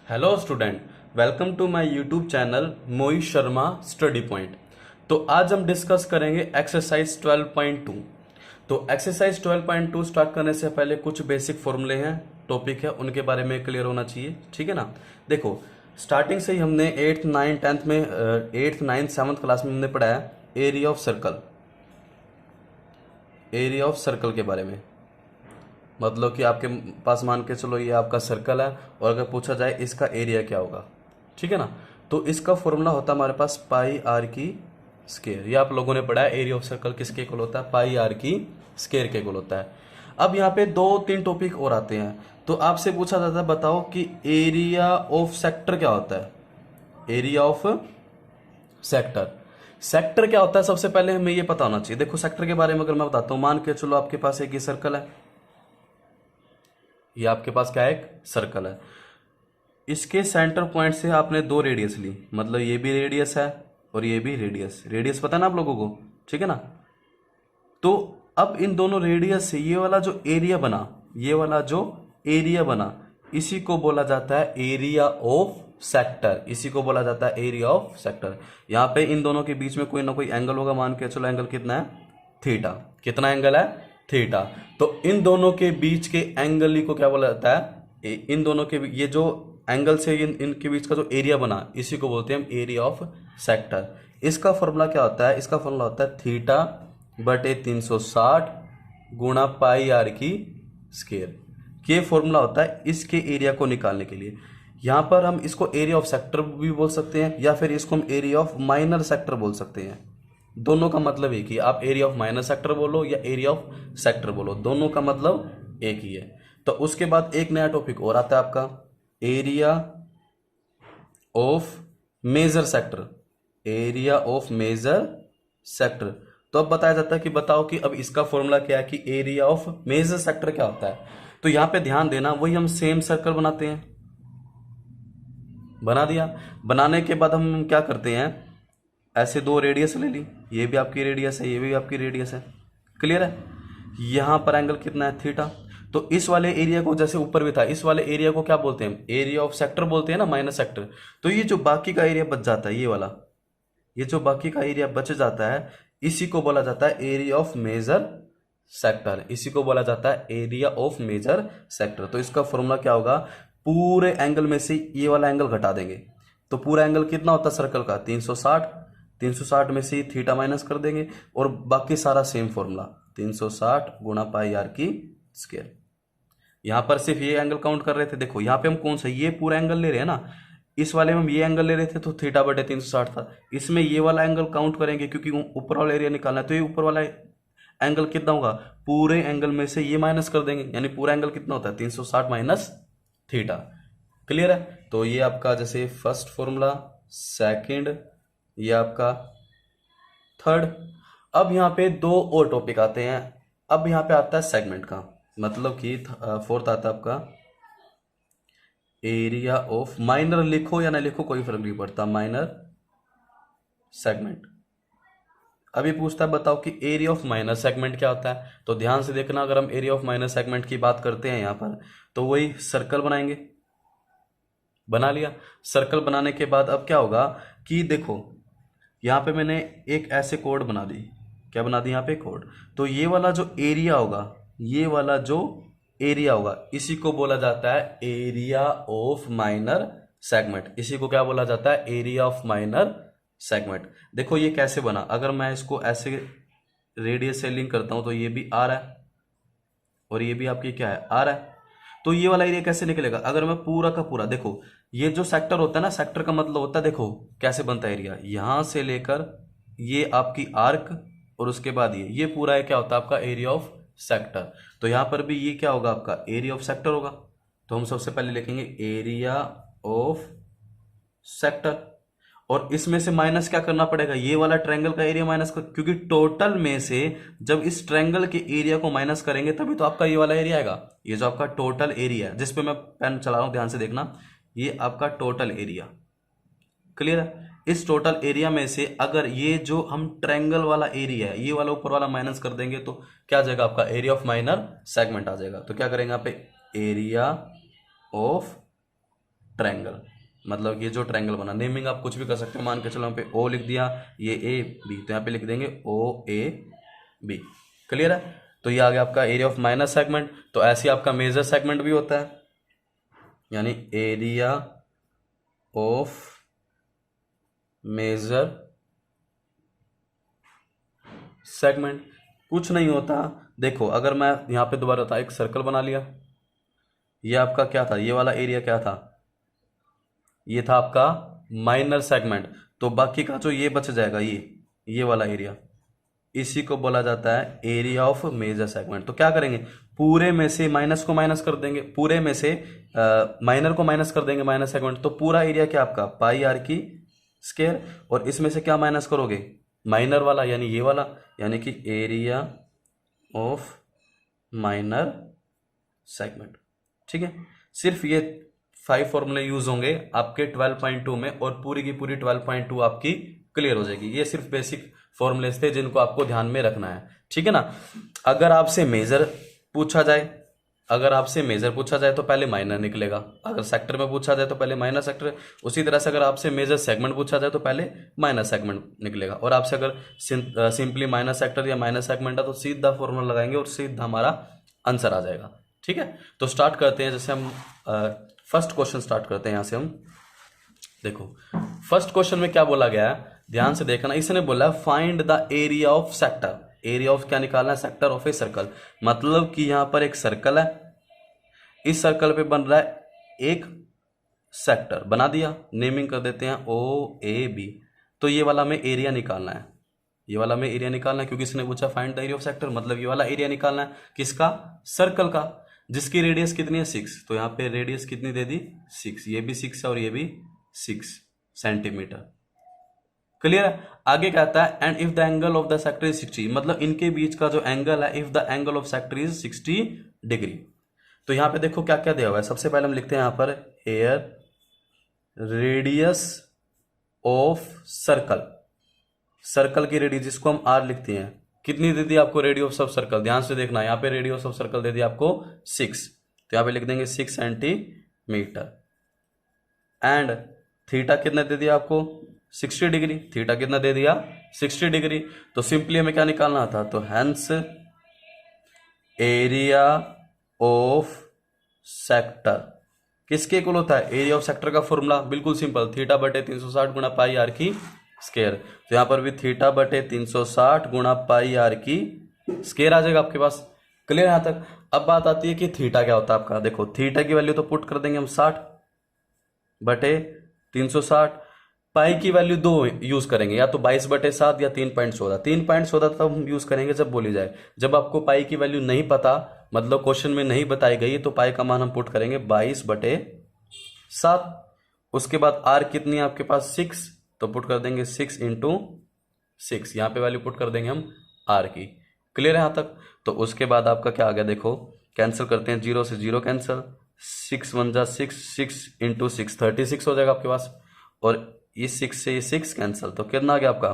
Hello student, welcome to my YouTube channel Mohit Sharma study point. तो आज हम डिस्कस करेंगे एक्सरसाइज 12.2। तो एक्सरसाइज 12.2 स्टार्ट करने से पहले कुछ बेसिक फॉर्मूले हैं, टॉपिक है, उनके बारे में क्लियर होना चाहिए। ठीक है ना। देखो, स्टार्टिंग से ही हमने 8th 9th 10th में 8th 9th 7th क्लास में हमने पढ़ा है area of circle, area of circle के बारे में। मतलब कि आपके पास मान के चलो ये आपका सर्कल है और अगर पूछा जाए इसका एरिया क्या होगा, ठीक है ना। तो इसका फॉर्मूला होता है हमारे पास पाई आर की स्केयर। ये आप लोगों ने पढ़ा है, एरिया ऑफ सर्कल किसके इक्वल होता है, पाई आर की स्केयर के इक्वल होता है। अब यहाँ पे 2-3 टॉपिक और आते हैं। तो आपसे पूछा जाता है बताओ कि एरिया ऑफ सेक्टर क्या होता है। एरिया ऑफ सेक्टर, सेक्टर क्या होता है सबसे पहले हमें ये पता होना चाहिए। देखो सेक्टर के बारे में अगर मैं बताता हूँ, मान के चलो आपके पास एक ये सर्कल है, ये आपके पास क्या है, एक सर्कल है। इसके सेंटर पॉइंट से आपने 2 रेडियस ली, मतलब ये भी रेडियस है और ये भी रेडियस। रेडियस पता है ना आप लोगों को, ठीक है ना। तो अब इन दोनों रेडियस से ये वाला जो एरिया बना, ये वाला जो एरिया बना, इसी को बोला जाता है एरिया ऑफ सेक्टर। इसी को बोला जाता है एरिया ऑफ सेक्टर। यहां पे इन दोनों के बीच में कोई ना कोई एंगल होगा, मान के चलो एंगल कितना है, थीटा। कितना एंगल है, थीटा। तो इन दोनों के बीच के एंगल को क्या बोला जाता है, इन दोनों के ये जो एंगल से इनके बीच का जो एरिया बना, इसी को बोलते हैं हम एरिया ऑफ सेक्टर। इसका फॉर्मूला क्या होता है, इसका फॉर्मूला होता है थीटा बटे 360 गुणा पाई आर की स्केयर। ये फॉर्मूला होता है इसके एरिया को निकालने के लिए। यहां पर हम इसको एरिया ऑफ सेक्टर भी बोल सकते हैं या फिर इसको हम एरिया ऑफ माइनर सेक्टर बोल सकते हैं। दोनों का मतलब एक ही, आप एरिया ऑफ माइनर सेक्टर बोलो या एरिया ऑफ सेक्टर बोलो, दोनों का मतलब एक ही है। तो उसके बाद एक नया टॉपिक और आता है आपका, area of major sector. Area of major sector. तो अब बताया जाता है कि बताओ कि अब इसका फॉर्मूला क्या है कि एरिया ऑफ मेजर सेक्टर क्या होता है। तो यहां पे ध्यान देना, वही हम सेम सर्कल बनाते हैं, बना दिया। बनाने के बाद हम क्या करते हैं, ऐसे 2 रेडियस ले ली, ये भी आपकी रेडियस है, ये भी आपकी रेडियस है। क्लियर है। यहां पर एंगल कितना है, थीटा। तो इस वाले एरिया को, जैसे ऊपर भी था, इस वाले एरिया को क्या बोलते हैं, एरिया ऑफ सेक्टर बोलते हैं ना, माइनस सेक्टर। तो ये जो बाकी का एरिया बच जाता है, ये वाला, ये जो बाकी का एरिया बच जाता है, इसी को बोला जाता है एरिया ऑफ मेजर सेक्टर। इसी को बोला जाता है एरिया ऑफ मेजर सेक्टर। तो इसका फॉर्मूला क्या होगा, पूरे एंगल में से ये वाला एंगल घटा देंगे। तो पूरा एंगल कितना होता है सर्कल का, 360। 360 में से थीटा माइनस कर देंगे और बाकी सारा सेम फॉर्मूला, 360 गुणा पाई आर की स्क्वायर। यहां पर सिर्फ ये एंगल काउंट कर रहे थे। देखो यहां पे हम कौन सा, ये पूरा एंगल ले रहे हैं ना, इस वाले में हम ये एंगल ले रहे थे तो थीटा बटे 360 था। इसमें ये वाला एंगल काउंट करेंगे क्योंकि ऊपर वाला एरिया निकालना है। तो ये ऊपर वाला एंगल कितना होगा, पूरे एंगल में से ये माइनस कर देंगे, यानी पूरा एंगल कितना होता है, 360 माइनस थीटा। क्लियर है। तो ये आपका जैसे फर्स्ट फॉर्मूला, सेकंड, ये आपका थर्ड। अब यहां पे 2 और टॉपिक आते हैं। अब यहां पे आता है सेगमेंट का, मतलब कि फोर्थ आता है आपका एरिया ऑफ, माइनर लिखो या ना लिखो कोई फर्क नहीं पड़ता, माइनर सेगमेंट। अभी पूछता है बताओ कि एरिया ऑफ माइनर सेगमेंट क्या होता है। तो ध्यान से देखना, अगर हम एरिया ऑफ माइनर सेगमेंट की बात करते हैं यहां पर, तो वही सर्कल बनाएंगे। बना लिया। सर्कल बनाने के बाद अब क्या होगा कि देखो यहां पे मैंने एक ऐसे कोड बना दी, क्या बना दी, यहां पे कोड। तो ये वाला जो एरिया होगा, ये वाला जो एरिया होगा, इसी को बोला जाता है एरिया ऑफ माइनर सेगमेंट। इसी को क्या बोला जाता है, एरिया ऑफ माइनर सेगमेंट। देखो ये कैसे बना, अगर मैं इसको ऐसे रेडियस से लिंक करता हूं तो ये भी आ रहा है और ये भी आपकी क्या है, आ रहा है। तो ये वाला एरिया कैसे निकलेगा, अगर मैं पूरा का पूरा, देखो ये जो सेक्टर होता है ना, सेक्टर का मतलब होता है, देखो कैसे बनता है एरिया, यहां से लेकर ये आपकी आर्क और उसके बाद ये पूरा है क्या होता है आपका एरिया ऑफ सेक्टर। तो यहां पर भी ये क्या होगा आपका एरिया ऑफ सेक्टर होगा। तो हम सबसे पहले लिखेंगे एरिया ऑफ सेक्टर और इसमें से माइनस क्या करना पड़ेगा, ये वाला ट्रायंगल का एरिया माइनस कर, क्योंकि टोटल में से जब इस ट्रायंगल के एरिया को माइनस करेंगे तभी तो आपका ये वाला एरिया आएगा। ये जो आपका टोटल एरिया है, जिसपे मैं पेन चला रहा हूं ध्यान से देखना, ये आपका टोटल एरिया। क्लियर है। इस टोटल एरिया में से अगर ये जो हम ट्रायंगल वाला एरिया है, ये वाला ऊपर वाला माइनस कर देंगे तो क्या आ जाएगा आपका एरिया ऑफ माइनर सेगमेंट आ जाएगा। तो क्या करेंगे यहाँ पे, एरिया ऑफ ट्रायंगल, मतलब ये जो ट्रायंगल बना, नेमिंग आप कुछ भी कर सकते हो, मान के चलो यहाँ पे ओ लिख दिया, ये ए बी, तो यहाँ पे लिख देंगे ओ ए बी। क्लियर है? तो ये आ गया आपका एरिया ऑफ माइनर सेगमेंट। तो ऐसे आपका मेजर सेगमेंट भी होता है, यानी एरिया ऑफ मेजर सेगमेंट कुछ नहीं होता। देखो अगर मैं यहाँ पे दोबारा था, एक सर्कल बना लिया, ये आपका क्या था, ये वाला एरिया क्या था, ये था आपका माइनर सेगमेंट। तो बाकी का जो ये बच जाएगा, ये वाला एरिया, इसी को बोला जाता है एरिया ऑफ मेजर सेगमेंट। तो क्या करेंगे, पूरे में से माइनस को माइनस कर देंगे, पूरे में से माइनर को माइनस कर देंगे माइनर सेगमेंट, तो पूरा एरिया क्या आपका पाई आर की स्क्वायर, और इसमें से क्या माइनस करोगे, माइनर वाला यानी ये वाला, यानी कि एरिया ऑफ माइनर सेगमेंट। ठीक है, सिर्फ ये 5 फॉर्मूले यूज होंगे आपके 12.2 में, और पूरी की पूरी 12.2 आपकी क्लियर हो जाएगी। ये सिर्फ बेसिक फॉर्मूलेस थे जिनको आपको ध्यान में रखना है। ठीक है ना? अगर आपसे मेजर पूछा जाए, अगर आपसे मेजर पूछा जाए तो पहले माइनर निकलेगा, अगर सेक्टर में पूछा जाए तो पहले माइनर सेक्टर, उसी तरह से अगर आपसे मेजर सेगमेंट पूछा जाए तो पहले माइनर सेगमेंट निकलेगा, और आपसे अगर सिंपली माइनर सेक्टर या माइनर सेगमेंट है तो सीधा फॉर्मूला लगाएंगे और सीधा हमारा आंसर आ जाएगा। ठीक है, तो स्टार्ट करते हैं। जैसे हम फर्स्ट क्वेश्चन स्टार्ट करते हैं, यहां से हम देखो फर्स्ट क्वेश्चन में क्या बोला गया है, ध्यान से देखना। इसने बोला find the area of sector, area of क्या निकालना है, सेक्टर ऑफ ए सर्कल। मतलब कि यहां पर एक सर्कल है, इस सर्कल पे बन रहा है एक सेक्टर, बना दिया, नेमिंग कर देते हैं ओ ए बी। तो ये वाला में एरिया निकालना है, ये वाला में एरिया निकालना है, क्योंकि इसने पूछा find the area of sector, मतलब ये वाला एरिया निकालना है किसका, सर्कल का, जिसकी रेडियस कितनी है 6। तो यहाँ पे रेडियस कितनी दे दी 6, ये भी 6 है और ये भी 6 सेंटीमीटर। क्लियर है? आगे कहता है and if the angle of the sector is 60, मतलब इनके बीच का जो एंगल है, if the angle of sector is 60 degree. तो यहां पे देखो क्या क्या दिया हुआ है। सबसे पहले हम लिखते हैं यहां पर air radius of circle, circle की रेडियस जिसको हम आर लिखते हैं, कितनी दे दी आपको रेडियस ऑफ सर्कल, ध्यान से देखना। यहाँ पे रेडियस ऑफ सर्कल दे दी आपको 6, तो यहाँ पे लिख देंगे 6 सेंटीमीटर। एंड थीटा कितना दे दिया आपको 60 डिग्री, थीटा कितना दे दिया 60 डिग्री। तो सिंपली हमें क्या निकालना था, तो हेंस एरिया ऑफ सेक्टर किसके इक्वल होता है, एरिया ऑफ सेक्टर का फॉर्मूला बिल्कुल सिंपल, थीटा बटे 360 गुणा पाई आर की स्क्वायर। तो यहां पर भी थीटा बटे 360 गुणा पाई आर की स्क्वायर आ जाएगा आपके पास। क्लियर यहां तक? अब बात आती है कि थीटा क्या होता है आपका। देखो थीटा की वैल्यू तो पुट कर देंगे हम 60 बटे 360, पाई की वैल्यू 2 यूज करेंगे, या तो 22 बटे 7 या 3.14। 3.14 तब हम यूज करेंगे जब बोली जाए, जब आपको पाई की वैल्यू नहीं पता, मतलब क्वेश्चन में नहीं बताई गई, तो पाई का मान हम पुट करेंगे 22 बटे 7। उसके बाद आर कितनी है आपके पास 6, तो पुट कर देंगे 6 इंटू 6, यहां पे वैल्यू पुट कर देंगे हम आर की। क्लियर है यहां तक? तो उसके बाद आपका क्या आ गया, देखो कैंसिल करते हैं, 0 से 0 कैंसिल, 6 1 जा 6, 6 इंटू 6 36 हो जाएगा आपके पास, और इस 6 से ये 6 कैंसिल, तो कितना आ गया आपका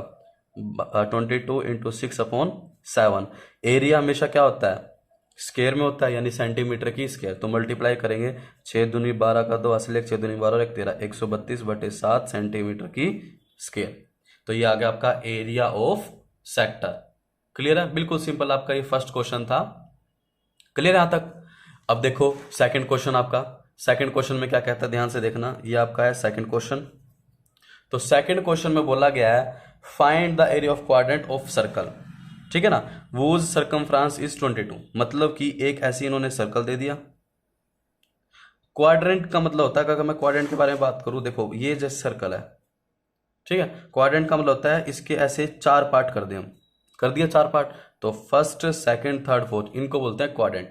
22 इंटू 6/7। एरिया हमेशा क्या होता है, स्क्वायर में होता है, यानी सेंटीमीटर की स्क्वायर। तो मल्टीप्लाई करेंगे, 6 दूनी 12 का 2 असली, 6 दूनी 12 और 1 13, 132 बटे 7 सेंटीमीटर की स्क्वायर। तो ये आ गया आपका एरिया ऑफ सेक्टर। क्लियर है? बिल्कुल सिंपल आपका ये फर्स्ट क्वेश्चन था। क्लियर है यहां तक? अब देखो सेकंड क्वेश्चन आपका, सेकंड क्वेश्चन में क्या कहता है, ध्यान से देखना। ये आपका है सेकंड क्वेश्चन। तो सेकंड क्वेश्चन में बोला गया है find the area of quadrant of circle. ठीक है ना? वोज सर्कमफ्रेंस इज 22, मतलब कि एक ऐसी इन्होंने सर्कल दे दिया। क्वाड्रेंट का मतलब होता है, अगर मैं क्वाड्रेंट के बारे में बात करूं, देखो ये जैसे सर्कल है, ठीक है, क्वाड्रेंट का मतलब होता है इसके ऐसे 4 पार्ट कर दें हम, कर दिया 4 पार्ट, तो फर्स्ट सेकंड थर्ड फोर्थ, इनको बोलते हैं क्वाड्रेंट।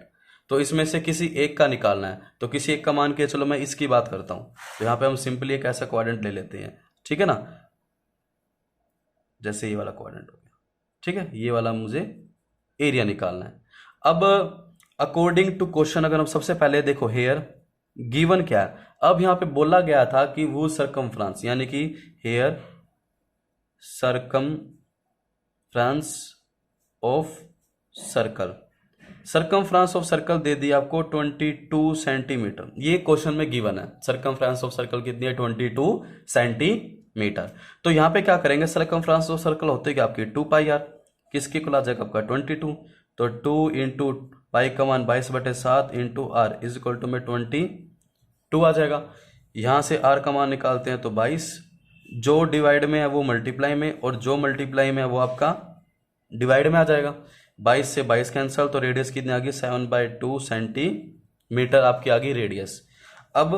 तो इसमें से किसी एक का निकालना है, तो किसी एक का मान के चलो मैं इसकी बात करता हूं, तो यहां पे हम सिंपली एक ऐसा क्वाड्रेंट ले लेते हैं। ठीक है ना? जैसे ये वाला क्वाड्रेंट हो गया, ठीक है, ये वाला मुझे एरिया निकालना है। अब अकॉर्डिंग टू क्वेश्चन, अगर हम सबसे पहले देखो हेयर गिवन क्या है, अब यहां पे बोला गया था कि वो सर्कमफ्रेंस, यानी कि here circumference of circle, circumference of circle दे दी आपको 22 सेंटीमीटर, ये क्वेश्चन में गिवन है। सरकमफ्रेंस ऑफ सर्कल कितनी है? 22 सेंटीमीटर। तो यहाँ पे क्या करेंगे, सरकमफ्रेंस ऑफ सर्कल होते क्या आपकी 2 पाई आर, किसके इक्वल आ जाएगा आपका 22, तो 2 इंटू पाई का मान 22/7 into R is equal to में 22 आ जाएगा। यहाँ से आर का मान निकालते हैं तो 22, जो डिवाइड में है वो मल्टीप्लाई में, और जो मल्टीप्लाई में है वो आपका डिवाइड में आ जाएगा। 22 से 22 कैंसल, तो रेडियस कितनी आ गई 7/2 सेंटीमीटर आपकी आ गई रेडियस। अब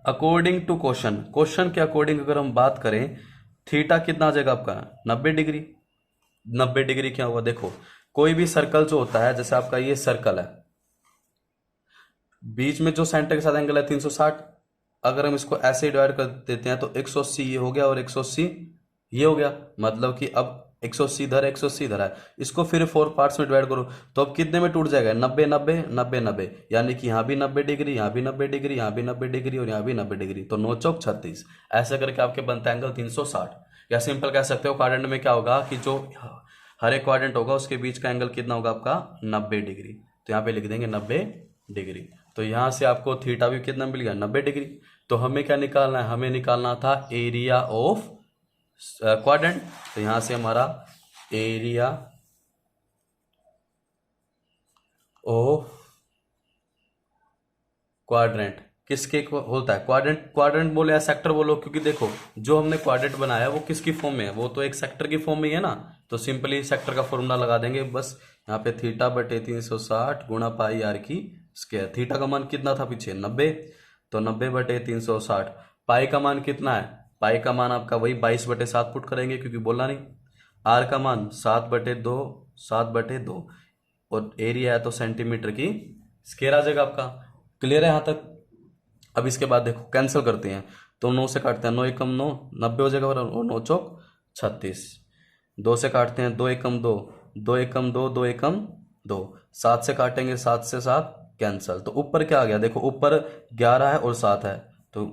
अकॉर्डिंग टू क्वेश्चन के अकॉर्डिंग अगर हम बात करें, थीटा कितना आ जाएगा आपका 90 डिग्री। 90 डिग्री क्या हुआ, देखो कोई भी सर्कल जो होता है, जैसे आपका ये सर्कल है, बीच में जो सेंटर के साथ एंगल है 360, अगर हम इसको ऐसे डिवाइड कर देते हैं तो 180 ये हो गया और 180 ये हो गया, मतलब कि अब 180 इधर है 180 इधर है, इसको फिर 4 पार्ट्स में डिवाइड करो तो अब कितने में टूट जाएगा 90 90 90 90, यानी कि यहाँ भी 90 डिग्री, यहाँ भी 90 डिग्री, यहाँ भी 90 डिग्री और यहाँ भी 90 डिग्री, तो 9 चौक 36, ऐसे करके आपके बनता है एंगल 360। या सिंपल कह सकते हो क्वाड्रेंट में क्या होगा कि जो हर एक क्वाड्रेंट होगा उसके बीच का एंगल कितना होगा आपका 90 डिग्री, तो यहाँ पे लिख देंगे 90 डिग्री। तो यहाँ से आपको थीटा भी कितना मिल गया 90 डिग्री। तो हमें क्या निकालना है, हमें निकालना था एरिया ऑफ क्वाड्रेंट। तो यहां से हमारा एरिया ऑफ क्वाड्रेंट किसके होता है, क्वाड्रेंट बोले या सेक्टर बोलो, क्योंकि देखो जो हमने क्वाड्रेंट बनाया वो किसकी फॉर्म में है, वो तो एक सेक्टर की फॉर्म में ही है ना। तो सिंपली सेक्टर का फॉर्मूला लगा देंगे बस, यहाँ पे थीटा बटे 360 गुणा पाई आर की स्क्वायर। थीटा का मान कितना था पीछे 90, तो 90 बटे 360। पाई का मान कितना है, पाई का मान आपका वही 22/7 पुट करेंगे क्योंकि बोला नहीं। आर का मान 7/2 7/2 और एरिया है तो सेंटीमीटर की स्क्वायर आ जाएगा आपका। क्लियर है यहाँ तक। अब इसके बाद देखो कैंसिल करते हैं, तो 9 से काटते हैं 9 एकम 9 90 हो जाएगा, और 9 चौक 36। 2 से काटते हैं 2 एकम 2 2 एकम 2 2 एकम 2। 7 से काटेंगे 7 से 7 कैंसल। तो ऊपर क्या आ गया, देखो ऊपर 11 है और 7 है, तो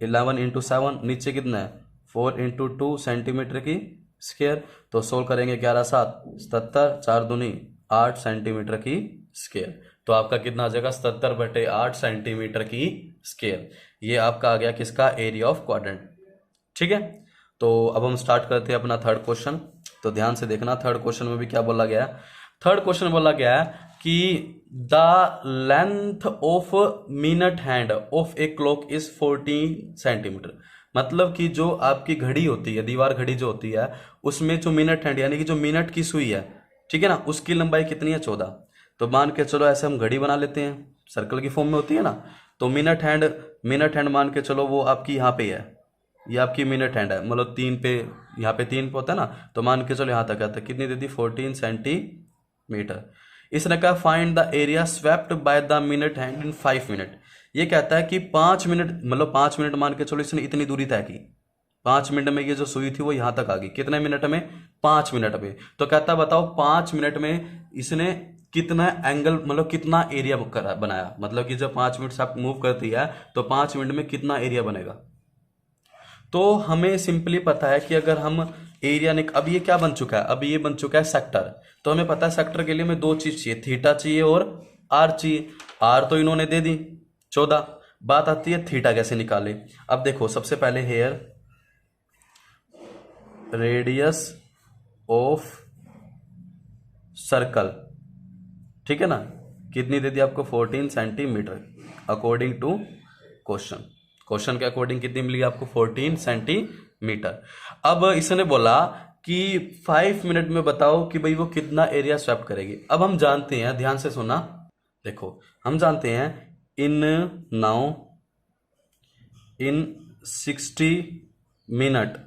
11 इंटू 7, नीचे कितना है 4 इंटू 2 सेंटीमीटर की स्क्वायर। तो सोल्व करेंगे 11 7 77, 4 दूनी 8 सेंटीमीटर की स्क्वायर। तो आपका कितना आ जाएगा 77/8 सेंटीमीटर की स्क्वायर। ये आपका आ गया किसका, एरिया ऑफ क्वाड्रेंट। ठीक है, तो अब हम स्टार्ट करते हैं अपना थर्ड क्वेश्चन। तो ध्यान से देखना, थर्ड क्वेश्चन में भी क्या बोला गया है। थर्ड क्वेश्चन बोला गया है कि the length of minute hand of a clock is 14 centimetre. मतलब कि जो आपकी घड़ी होती है, दीवार घड़ी जो होती है, उसमें जो मिनट हैंड यानी कि जो मिनट की सुई है, ठीक है ना, उसकी लंबाई कितनी है 14। तो मान के चलो ऐसे हम घड़ी बना लेते हैं, सर्कल की फॉर्म में होती है ना। तो मिनट हैंड मान के चलो वो आपकी यहाँ पे है, ये आपकी मिनट हैंड है, मतलब 3 पे, यहाँ पे 3 पे होता है ना, तो मान के चलो यहाँ तक आता है, कितनी दे दी 14 सेंटीमीटर। इसने कहा find the area swept by the minute hand in 5 minute. ये कहता है कि 5 मिनट, मतलब 5 मिनट मान के चलो इसने इतनी दूरी तय की, 5 मिनट में ये जो सुई थी वो यहां तक आ गई, कितने मिनट में 5 मिनट में। तो कहता है बताओ 5 मिनट में इसने कितना एंगल, मतलब कितना एरिया बनाया, मतलब कि जब 5 मिनट से आप मूव करती है तो 5 मिनट में कितना एरिया बनेगा। तो हमें सिंपली पता है कि अगर हम एरिया अब ये क्या बन चुका है, अब ये बन चुका है सेक्टर। तो हमें पता है सेक्टर के लिए हमें 2 चीज चाहिए, थीटा चाहिए और आर चाहिए। आर तो इन्होंने दे दी 14। बात आती है थीटा कैसे निकाले। अब देखो सबसे पहले हेयर रेडियस ऑफ सर्कल, ठीक है ना, कितनी दे दी आपको 14 सेंटीमीटर अकॉर्डिंग टू क्वेश्चन के अकॉर्डिंग कितनी मिली आपको 14 सेंटीमीटर। अब इसने बोला कि 5 मिनट में बताओ कि भाई वो कितना एरिया स्वैप करेगी। अब हम जानते हैं, ध्यान से सुना, देखो हम जानते हैं इन 60 मिनट,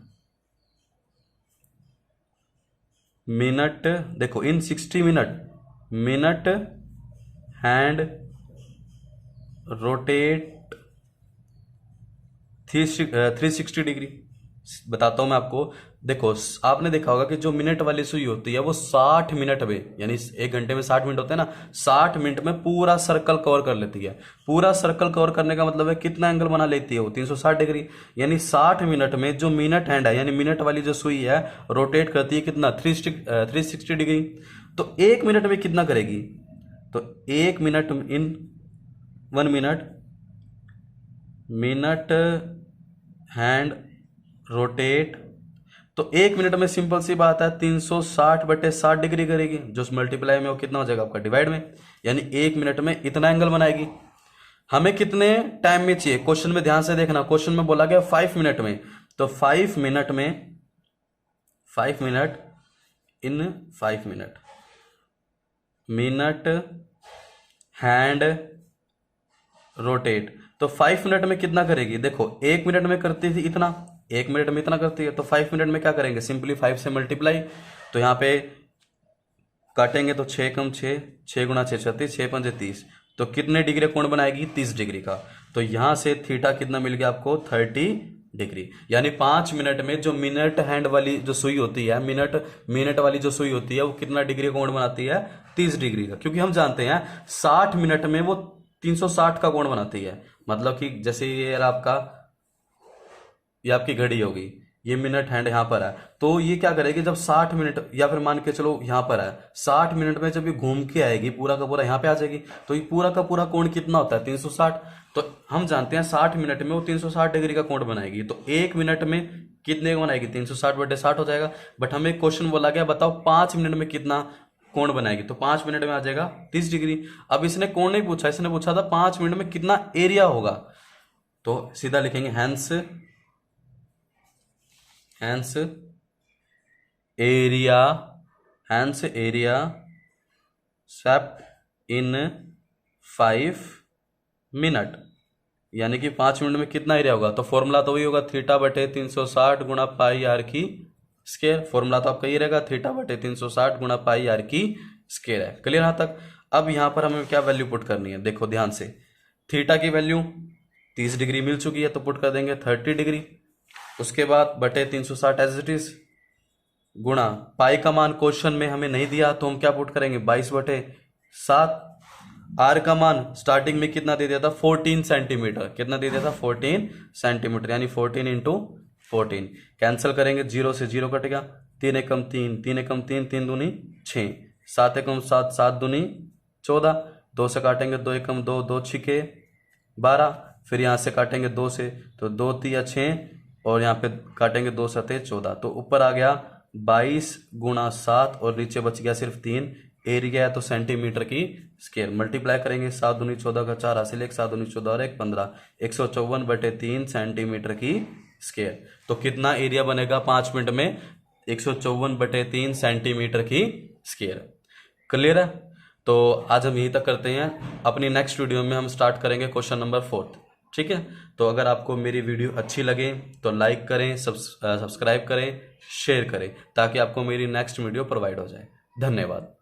देखो इन 60 मिनट हैंड रोटेट 360 डिग्री। बताता हूं मैं आपको। देखो आपने देखा होगा कि जो मिनट वाली सुई होती है वो 60 मिनट में, यानी 1 घंटे में 60 मिनट होते हैं ना, 60 मिनट में पूरा सर्कल कवर कर लेती है। पूरा सर्कल कवर करने का मतलब है कितना एंगल बना लेती है वो 360 डिग्री। यानी 60 मिनट में जो मिनट हैंड है, यानी मिनट वाली जो सुई है, रोटेट करती है कितना 360 डिग्री। तो 1 मिनट में कितना करेगी, तो 1 minute in 1 minute, minute hand rotate, तो 1 मिनट में सिंपल सी बात है 360/60 डिग्री करेगी, जो मल्टीप्लाई में वो कितना हो जाएगा आपका डिवाइड में, यानी 1 मिनट में इतना एंगल बनाएगी। हमें कितने टाइम में चाहिए, क्वेश्चन में ध्यान से देखना, क्वेश्चन में बोला गया 5 मिनट में, तो 5 मिनट में 5 minute in 5 minute, minute hand rotate, तो 5 मिनट में कितना करेगी, देखो 1 मिनट में करती थी इतना, 1 मिनट में इतना करती है, तो 5 मिनट में क्या करेंगे, सिंपली 5 से मल्टीप्लाई, तो यहाँ पे काटेंगे तो 6 कम 6, 6 गुणा 6 36, 6 पंजे 30, तो कितने डिग्री कोण बनाएगी, 30 डिग्री का। तो यहां से थीटा कितना मिल गया आपको, 30 डिग्री। यानी 5 मिनट में जो मिनट हैंड वाली जो सुई होती है, मिनट वाली जो सुई होती है, वो कितना डिग्री कोण बनाती है, 30 डिग्री का। क्योंकि हम जानते हैं 60 मिनट में वो 360 का कोण बनाती है। मतलब कि जैसे ये आपकी घड़ी होगी, ये मिनट हैंड यहाँ पर है, तो ये क्या करेगी, जब 60 मिनट, या फिर मान के चलो यहाँ पर है 60 मिनट में जब ये घूम के आएगी पूरा का पूरा यहाँ पे आ जाएगी, तो ये पूरा का पूरा कोण कितना होता है, 360। तो हम जानते हैं 60 मिनट में वो 360 डिग्री का कोण बनाएगी, तो 1 मिनट में कितने का बनाएगी, 360/60 हो जाएगा। बट हमें क्वेश्चन बोला गया बताओ 5 मिनट में कितना कोण बनाएगी, तो 5 मिनट में आ जाएगा 30 डिग्री। अब इसने कोण नहीं पूछा, इसने पूछा था 5 मिनट में कितना एरिया होगा, तो सीधा लिखेंगे हैंस एरिया स्वेप्ट इन 5 मिनट, यानी कि 5 मिनट में कितना एरिया होगा। तो फॉर्मूला तो वही होगा, θ/360 गुणा पाई आर की स्क्वायर। फॉर्मूला तो आपका ये रहेगा, θ/360 गुणा पाई आर की स्क्वायर है। क्लियर यहां तक। अब यहां पर हमें क्या वैल्यू पुट करनी है, देखो ध्यान से, थीटा की वैल्यू 30 डिग्री मिल चुकी है, तो पुट कर देंगे 30 डिग्री। उसके बाद बटे 360 एज इट इज, गुणा पाई का मान क्वेश्चन में हमें नहीं दिया, तो हम क्या पुट करेंगे 22/7। आर का मान स्टार्टिंग में कितना दे दिया था, 14 सेंटीमीटर। कितना दे दिया था, 14 सेंटीमीटर, यानी 14 × 14। कैंसिल करेंगे, 0 से 0 कटेगा, 3 एकम 3, 3 एकम 3, 3 दूनी 6, 7 एकम 7, 7 दूनी 14, 2 से काटेंगे 2 एकम 2, 2 छिके 12, फिर यहाँ से काटेंगे 2 से, तो 2 तिया 6, और यहाँ पे काटेंगे 2 सते 14, तो ऊपर आ गया 22 × 7, और नीचे बच गया सिर्फ 3। एरिया है तो सेंटीमीटर की स्क्वायर, मल्टीप्लाई करेंगे, 7 दूनी 14 का 4 हासिल 1, 7 दूनी 14 और 1 15, 154/3 सेंटीमीटर की स्क्वायर। तो कितना एरिया बनेगा 5 मिनट में, 154/3 सेंटीमीटर की स्क्वायर। क्लियर है। तो आज हम यहीं तक करते हैं, अपनी नेक्स्ट वीडियो में हम स्टार्ट करेंगे क्वेश्चन नंबर 4। ठीक है। तो अगर आपको मेरी वीडियो अच्छी लगे तो लाइक करें, सब्सक्राइब करें, शेयर करें, ताकि आपको मेरी नेक्स्ट वीडियो प्रोवाइड हो जाए। धन्यवाद।